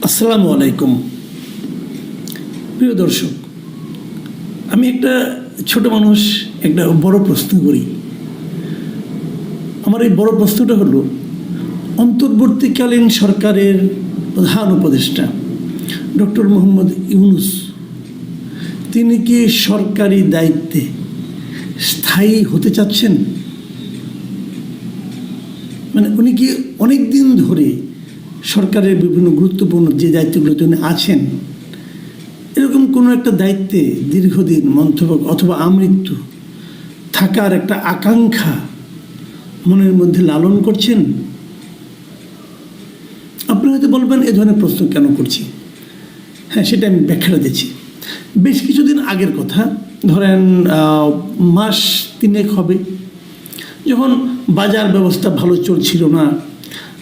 আসসালামু আলাইকুম প্রিয় দর্শক, আমি একটা ছোট মানুষ, একটা বড় প্রশ্ন করি। আমার এই বড় প্রশ্নটা হলো, অন্তর্বর্তীকালীন সরকারের প্রধান উপদেষ্টা ডক্টর মোহাম্মদ ইউনূস, তিনি কি সরকারি দায়িত্বে স্থায়ী হতে চাচ্ছেন? মানে উনি কি অনেক দিন ধরে সরকারের বিভিন্ন গুরুত্বপূর্ণ যে দায়িত্বগুলো তিনি আছেন, এরকম কোনো একটা দায়িত্বে দীর্ঘদিন মন্থক অথবা আমৃত্যু থাকার একটা আকাঙ্ক্ষা মনের মধ্যে লালন করছেন? আপনি হয়তো বলবেন, এ ধরনের প্রশ্ন কেন করছি? হ্যাঁ, সেটা আমি ব্যাখ্যাটা দিচ্ছি। বেশ কিছুদিন আগের কথা, ধরেন মাস 3 হবে, যখন বাজার ব্যবস্থা ভালো চলছিল না,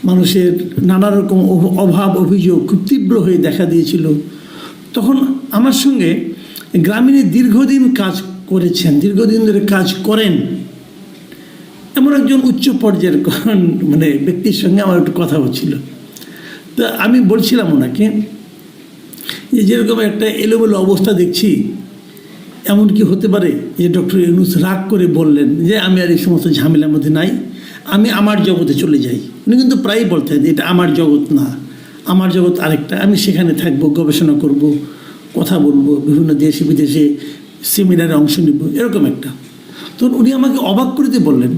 মানুষের নানা রকম অভাব অভিযোগ খুব তীব্র হয়ে দেখা দিয়েছিল, তখন আমার সঙ্গে গ্রামীণে দীর্ঘদিন কাজ করেছেন, দীর্ঘদিন ধরে কাজ করেন এমন একজন উচ্চ পর্যায়ের মানে ব্যক্তির সঙ্গে আমার একটু কথা হচ্ছিল। তো আমি বলছিলাম ওনাকে যে, যেরকম একটা এলোমেলো অবস্থা দেখছি, এমন কি হতে পারে যে ডক্টর ইউনূস রাগ করে বললেন যে আমি আর এই সমস্ত ঝামেলার মধ্যে নাই, আমি আমার জগতে চলে যাই। উনি কিন্তু প্রায়ই বলতেন যে এটা আমার জগৎ না, আমার জগৎ আরেকটা, আমি সেখানে থাকবো, গবেষণা করব, কথা বলবো, বিভিন্ন দেশে বিদেশে সেমিনারে অংশ নিব, এরকম একটা। তখন উনি আমাকে অবাক করে দিয়ে বললেন,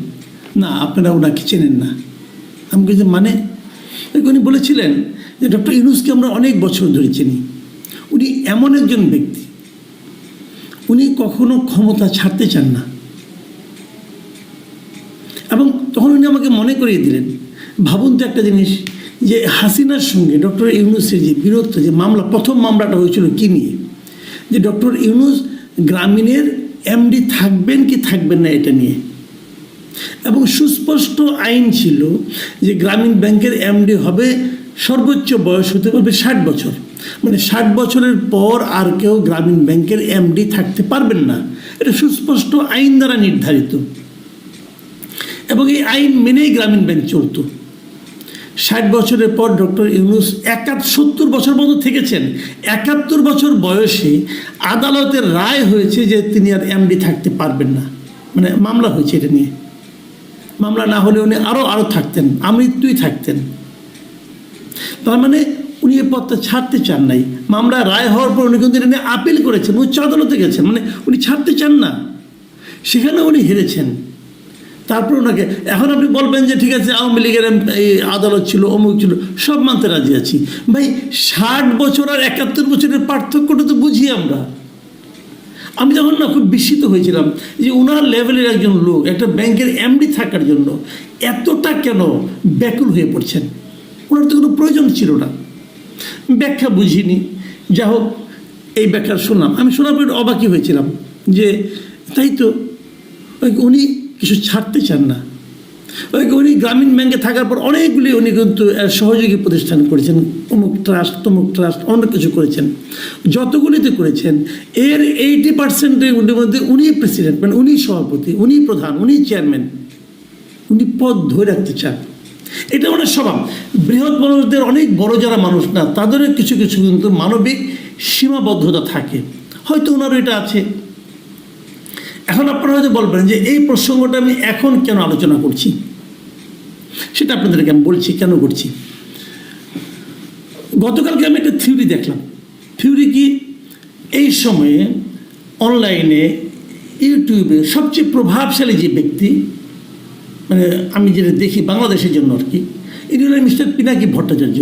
না আপনারা ওনাকে চেনেন না। আমি বলছি মানে? উনি বলেছিলেন যে ডক্টর ইউনূসকে আমরা অনেক বছর ধরে চিনি, উনি এমন একজন ব্যক্তি, উনি কখনো ক্ষমতা ছাড়তে চান না। এবং তখন উনি আমাকে মনে করিয়ে দিলেন, ভাবুন তো একটা জিনিস, যে হাসিনার সঙ্গে ডক্টর ইউনূসের যে বিরোধ, যে মামলা, প্রথম মামলাটা হয়েছিল কী নিয়ে, যে ডক্টর ইউনূস গ্রামীণের এমডি থাকবেন কি থাকবেন না এটা নিয়ে। এবং সুস্পষ্ট আইন ছিল যে গ্রামীণ ব্যাংকের এমডি হবে, সর্বোচ্চ বয়স হতে পারবে 60 বছর, মানে 60 বছরের পর আর কেউ গ্রামীণ ব্যাংকের এমডি থাকতে পারবেন না। এটা সুস্পষ্ট আইন দ্বারা নির্ধারিত, এবং এই আইন মেনেই গ্রামীণ ব্যাংক চলত। 60 বছরের পর ডক্টর ইউনূস 70 বছর পর্যন্ত থেকেছেন। 71 বছর বয়সে আদালতের রায় হয়েছে যে তিনি আর এমডি থাকতে পারবেন না, মানে মামলা হয়েছে এটা নিয়ে। মামলা না হলে উনি আরও থাকতেন, আমৃত্যুই থাকতেন। তার মানে উনি এই পদটা ছাড়তে চান নাই। মামলা রায় হওয়ার পর উনি কিন্তু এটা নিয়ে আপিল করেছেন, উচ্চ আদালতে গেছেন, মানে উনি ছাড়তে চান না, সেখানে উনি হেরেছেন। তারপর ওনাকে, এখন আপনি বলবেন যে ঠিক আছে আওয়ামী লীগের এই আদালত ছিল, অমুক ছিল, সব মানতে রাজি আছি। ভাই 60 বছর আর 71 বছরের পার্থক্যটা তো বুঝি আমরা। আমি তখন না খুব বিস্মিত হয়েছিলাম যে ওনার লেভেলের একজন লোক একটা ব্যাংকের এমডি থাকার জন্য এতটা কেন ব্যাকুল হয়ে পড়ছেন। ওনার তো কোনো প্রয়োজন ছিল না। ব্যাখ্যা বুঝিনি, যা হোক এই ব্যাখ্যা শুনলাম। আমি শোনার পর অবাকই হয়েছিলাম যে তাই তো, উনি কিছু ছাড়তে চান না। উনি গ্রামীণ ব্যাংকে থাকার পর অনেকগুলি উনি কিন্তু সহযোগী প্রতিষ্ঠান করেছেন, অমুক ট্রাস্ট তমুক ট্রাস্ট, অনেক কিছু করেছেন। যতগুলিতে করেছেন এর 80% মধ্যে উনি প্রেসিডেন্ট, মানে উনি সভাপতি, উনি প্রধান, উনি চেয়ারম্যান, উনি পদ ধরে রাখতে চান। এটা ওনার স্বভাব। বৃহৎ মানুষদের, অনেক বড় যারা মানুষ না, তাদের কিছু কিছু কিন্তু মানবিক সীমাবদ্ধতা থাকে, হয়তো ওনারও এটা আছে। এখন আপনারা হয়তো বলবেন যে এই প্রসঙ্গটা আমি এখন কেন আলোচনা করছি, সেটা আপনাদেরকে আমি বলছি কেন করছি। গতকালকে আমি একটা থিওরি দেখলাম। থিওরি কি, এই সময়ে অনলাইনে ইউটিউবে সবচেয়ে প্রভাবশালী যে ব্যক্তি, মানে আমি যেটা দেখি বাংলাদেশের জন্য আর কি, ইনি হলেন মিস্টার পিনাকি ভট্টাচার্য।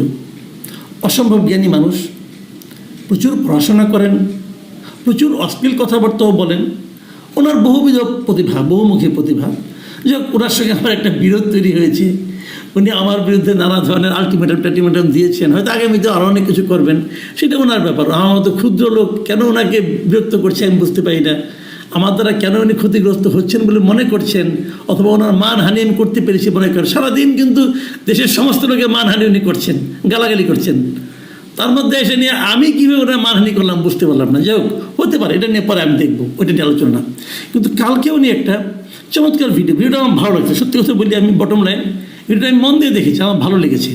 অসম্ভব জ্ঞানী মানুষ, প্রচুর পড়াশোনা করেন, প্রচুর অশ্লীল কথাবার্তাও বলেন। ওনার বহুবিধ প্রতিভা, বহুমুখী প্রতিভা। যাক, ওনার সঙ্গে আমার একটা বিরোধ তৈরি হয়েছে। উনি আমার বিরুদ্ধে নানা ধরনের আলটিমেটাম দিয়েছেন, হয়তো আগামীতে আরও অনেক কিছু করবেন, সেটা ওনার ব্যাপার। আমার মতো ক্ষুদ্র লোক কেন ওনাকে বিরক্ত করছে আমি বুঝতে পারি না। আমার দ্বারা কেন উনি ক্ষতিগ্রস্ত হচ্ছেন বলে মনে করছেন, অথবা ওনার মানহানি আমি করতে পেরেছি মনে করেন। সারাদিন কিন্তু দেশের সমস্ত লোকের মানহানি উনি করছেন, গালাগালি করছেন। তার মধ্যে এসে নিয়ে আমি কীভাবে ওটা মানহানি করলাম বুঝতে পারলাম না। যাই হোক, হতে পারে, এটা নিয়ে পরে আমি দেখবো, ওইটা নিয়ে আলোচনা না। কিন্তু কালকে উনি একটা চমৎকার ভিডিওটা আমার ভালো লাগছে। সত্যি কথা বলি, আমি বটম লাইন ভিডিওটা আমি মন দিয়ে দেখেছি, আমার ভালো লেগেছে।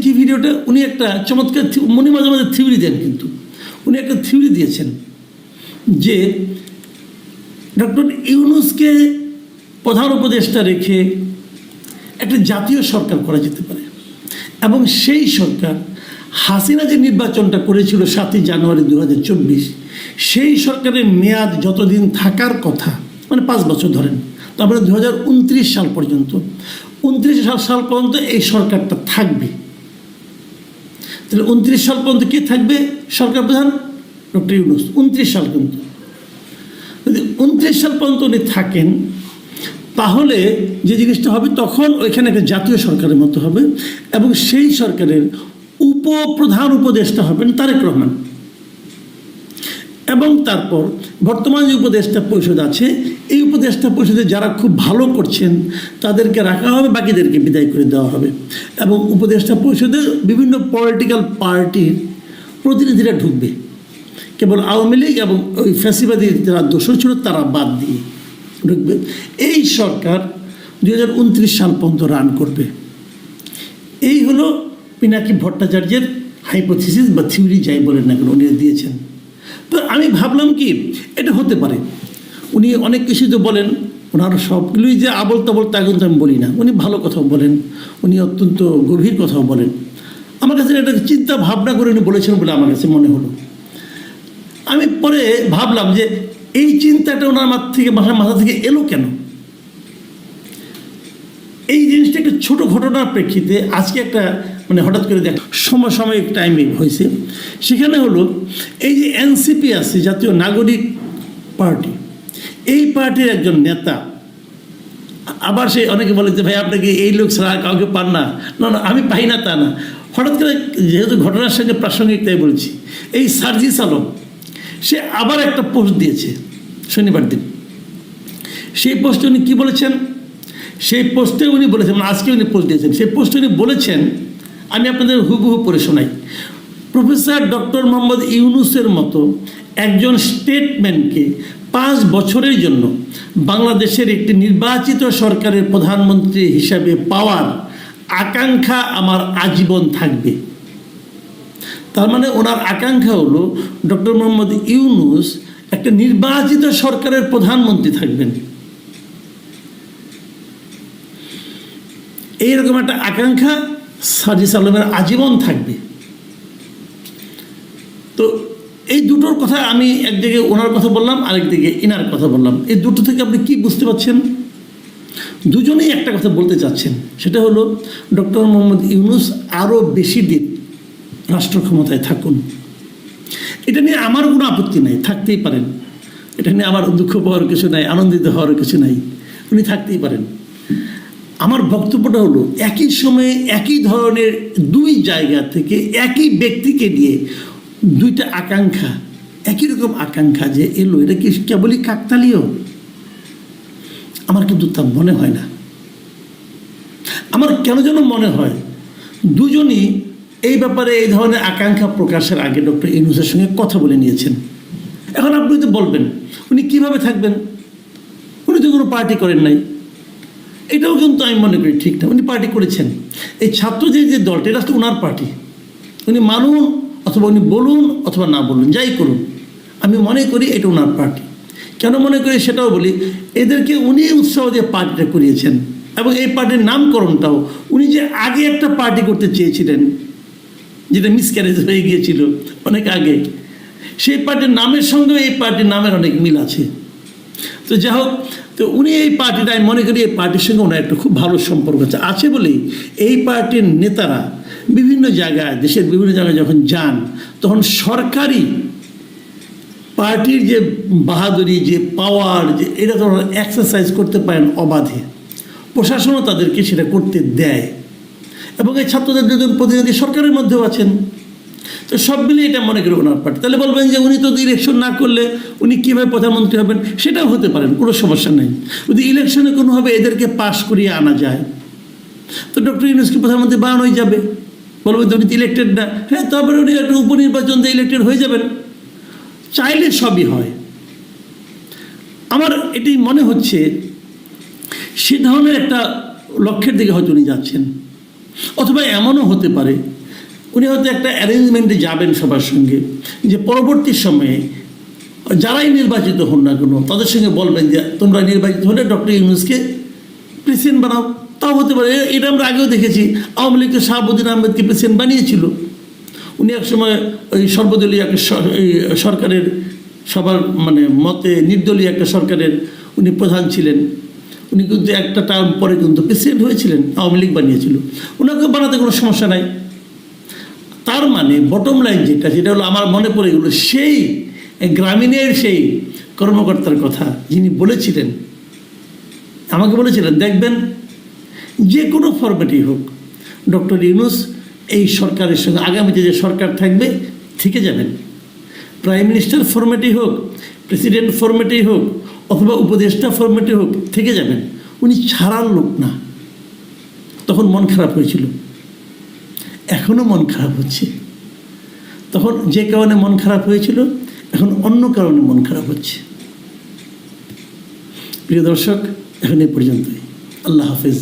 কি ভিডিওটা, উনি একটা চমৎকার উনি মাঝে মাঝে থিওরি দেন, কিন্তু উনি একটা থিওরি দিয়েছেন যে ডক্টর ইউনূসকে প্রধান উপদেষ্টা রেখে একটা জাতীয় সরকার করা যেতে পারে, এবং সেই সরকার হাসিনা যে নির্বাচনটা করেছিল ৭ই জানুয়ারি ২০২৪, সেই সরকারের মেয়াদ যতদিন থাকার কথা, মানে 5 বছর ধরেন, তারপরে 2029 সাল পর্যন্ত, 29 সাল পর্যন্ত এই সরকারটা থাকবে। তাহলে 29 সাল পর্যন্ত কে থাকবে সরকার প্রধান? ডক্টর ইউনূস। 29 সাল পর্যন্ত, যদি 29 সাল পর্যন্ত উনি থাকেন, তাহলে যে জিনিসটা হবে, তখন ওইখানে একটা জাতীয় সরকারের মতো হবে, এবং সেই সরকারের উপপ্রধান উপদেষ্টা হবেন তারেক রহমান, এবং তারপর বর্তমান যে উপদেষ্টা পরিষদ আছে, এই উপদেষ্টা পরিষদে যারা খুব ভালো করছেন তাদেরকে রাখা হবে, বাকিদেরকে বিদায় করে দেওয়া হবে, এবং উপদেষ্টা পরিষদে বিভিন্ন পলিটিক্যাল পার্টির প্রতিনিধিরা ঢুকবে, কেবল আওয়ামী লীগ এবং ওই ফ্যাসিবাদী যারা দোষর ছিল তারা বাদ দিয়ে ঢুকবে। এই সরকার 2029 সাল পর্যন্ত রান করবে। এই হলো পিনাকি ভট্টাচার্যের হাইপোথিসিস বা থিওরি, যাই বলেন না কেন, উনি দিয়েছেন। তো আমি ভাবলাম কি এটা হতে পারে। উনি অনেক কিছু তো বলেন, ওনার সবগুলোই যে আবল তাবল তা কিন্তু আমি বলি না, উনি ভালো কথাও বলেন, উনি অত্যন্ত গভীর কথাও বলেন। আমার কাছে একটা চিন্তা ভাবনা করে উনি বলেছেন বলে আমার কাছে মনে হলো। আমি পরে ভাবলাম যে এই চিন্তাটা ওনার মাথা থেকে এলো কেন। এই জিনিসটা একটা ছোট ঘটনার প্রেক্ষিতে আজকে একটা মানে হঠাৎ করে দেখ সমসাময়িক টাইমে হয়েছে। সেখানে হলো এই যে এনসিপি আছে, জাতীয় নাগরিক পার্টি, এই পার্টির একজন নেতা, আবার সে অনেকে বলে যে ভাই আপনাকে এই লোক ছাড়া কাউকে পান না, না না আমি পাই না তা না, হঠাৎ করে যেহেতু ঘটনার সঙ্গে প্রাসঙ্গিক তাই বলছি। এই সার্জিস আলম সে আবার একটা পোস্ট দিয়েছে শনিবার দিন। সেই পোস্টে উনি কী বলেছেন, সেই পোস্টে উনি বলেছেন, মানে আজকে উনি পোস্ট দিয়েছেন, সেই পোস্টে উনি বলেছেন, আমি আপনাদের হুবহু পড়ে শোনাই। প্রফেসর ডক্টর মোহাম্মদ ইউনূসের মতো একজন স্টেটম্যানকে 5 বছরের জন্য বাংলাদেশের একটি নির্বাচিত সরকারের প্রধানমন্ত্রী হিসাবে পাওয়ার আকাঙ্ক্ষা আমার আজীবন থাকবে। তার মানে ওনার আকাঙ্ক্ষা হলো ডক্টর মোহাম্মদ ইউনূস একটা নির্বাচিত সরকারের প্রধানমন্ত্রী থাকবেন। এইরকম একটা আকাঙ্ক্ষা সার্জিস আলমের আজীবন থাকবে। তো এই দুটোর কথা আমি একদিকে ওনার কথা বললাম, আরেকদিকে ইনার কথা বললাম। এই দুটো থেকে আপনি কি বুঝতে পারছেন? দুজনেই একটা কথা বলতে চাচ্ছেন, সেটা হলো ডক্টর মোহাম্মদ ইউনূস আরও বেশি দিন রাষ্ট্র ক্ষমতায় থাকুন। এটা নিয়ে আমার কোনো আপত্তি নাই, থাকতেই পারেন। এটা নিয়ে আমার দুঃখ পাওয়ার কিছু নাই, আনন্দিত হওয়ার কিছু নাই, উনি থাকতেই পারেন। আমার বক্তব্যটা হলো একই সময়ে একই ধরনের দুই জায়গা থেকে একই ব্যক্তিকে নিয়ে দুইটা আকাঙ্ক্ষা, একই রকম আকাঙ্ক্ষা যে এলো, এটা কি কেবলই কাকতালীয়? আমার কিন্তু তা মনে হয় না। আমার কেন যেন মনে হয় দুজনই এই ব্যাপারে এই ধরনের আকাঙ্ক্ষা প্রকাশের আগে ডক্টর ইউনূসের সঙ্গে কথা বলে নিয়েছেন। এখন আপনি তো বলবেন উনি কিভাবে থাকবেন, উনি তো কোনো পার্টি করেন নাই। এটাও কিন্তু আমি মনে করি ঠিক না, উনি পার্টি করেছেন। এই ছাত্র যে দলটা, এটা তো ওনার পার্টি। উনি মানুন অথবা উনি বলুন অথবা না বলুন, যাই করুন, আমি মনে করি এটা ওনার পার্টি। কেন মনে করি সেটাও বলি, এদেরকে উনি উৎসাহ দিয়ে পার্টিটা করিয়েছেন, এবং এই পার্টির নামকরণটাও উনি যে আগে একটা পার্টি করতে চেয়েছিলেন, যেটা মিসক্যারেজ হয়ে গিয়েছিল অনেক আগে, সেই পার্টির নামের সঙ্গেও এই পার্টির নামের অনেক মিল আছে। তো যাই হোক, তো উনি এই পার্টিটা, আমি মনে করি এই পার্টির সঙ্গে ওনার একটা খুব ভালো সম্পর্ক আছে বলেই এই পার্টির নেতারা বিভিন্ন জায়গায়, দেশের বিভিন্ন জায়গায় যখন যান, তখন সরকারি পার্টির যে বাহাদুরি, যে পাওয়ার, যে এটা তো এক্সারসাইজ করতে পারেন অবাধে। প্রশাসনও তাদেরকে সেটা করতে দেয়, এবং এই ছাত্রদের দুজন প্রতিনিধি সরকারের মধ্যেও আছেন। তো সব মিলিয়ে এটা মনে করি ওনার পার্টি। তাহলে বলবেন যে উনি তো ইলেকশন না করলে উনি কীভাবে প্রধানমন্ত্রী হবেন, সেটাও হতে পারেন, কোনো সমস্যা নেই। যদি ইলেকশনে কোনোভাবে এদেরকে পাশ করিয়ে আনা যায়, তো ডক্টর ইউনূসকে প্রধানমন্ত্রী বানানোই যাবে। বলবেন তো উনি তো ইলেক্টেড না, হ্যাঁ, তারপরে উনি একটা উপনির্বাচন দিয়ে ইলেক্টেড হয়ে যাবেন। চাইলে সবই হয়। আমার এটাই মনে হচ্ছে সে ধরনের একটা লক্ষ্যের দিকে হয়তো উনি যাচ্ছেন। অথবা এমনও হতে পারে উনি হয়তো একটা অ্যারেঞ্জমেন্টে যাবেন সবার সঙ্গে, যে পরবর্তী সময়ে যারাই নির্বাচিত হন না কেন তাদের সঙ্গে বলবেন যে তোমরা নির্বাচিত হলে ডক্টর ইউনূসকে প্রেসিডেন্ট বানাও। তাও হতে পারে, এটা আমরা আগেও দেখেছি। আওয়ামী লীগ তো শাহাবুদ্দিন আহমেদকে প্রেসিডেন্ট বানিয়েছিল। উনি একসময় ওই সর্বদলীয় একটা সরকারের সবার মানে মতে নির্দলীয় একটা সরকারের উনি প্রধান ছিলেন। উনি কিন্তু একটা টার্ম পরে কিন্তু প্রেসিডেন্ট হয়েছিলেন, আওয়ামী লীগ বানিয়েছিল। ওনাকে বানাতে কোনো সমস্যা নাই। তার মানে বটম লাইন যেটা হলো, আমার মনে পড়ে গেলো সেই গ্রামীণের সেই কর্মকর্তার কথা যিনি বলেছিলেন, আমাকে বলেছিলেন, দেখবেন যে কোনো ফরম্যাটেই হোক ডক্টর ইউনূস এই সরকারের সঙ্গে আগামীতে যে সরকার থাকবে থেকে যাবেন। প্রাইম মিনিস্টার ফরম্যাটেই হোক, প্রেসিডেন্ট ফরম্যাটেই হোক, অথবা উপদেষ্টা ফরম্যাটে হোক থেকে যাবেন। উনি ছাড়ার লোক না। তখন মন খারাপ হয়েছিল, এখনও মন খারাপ হচ্ছে। তখন যে কারণে মন খারাপ হয়েছিল, এখন অন্য কারণে মন খারাপ হচ্ছে। প্রিয় দর্শক, এখন এই পর্যন্তই। আল্লাহ হাফেজ।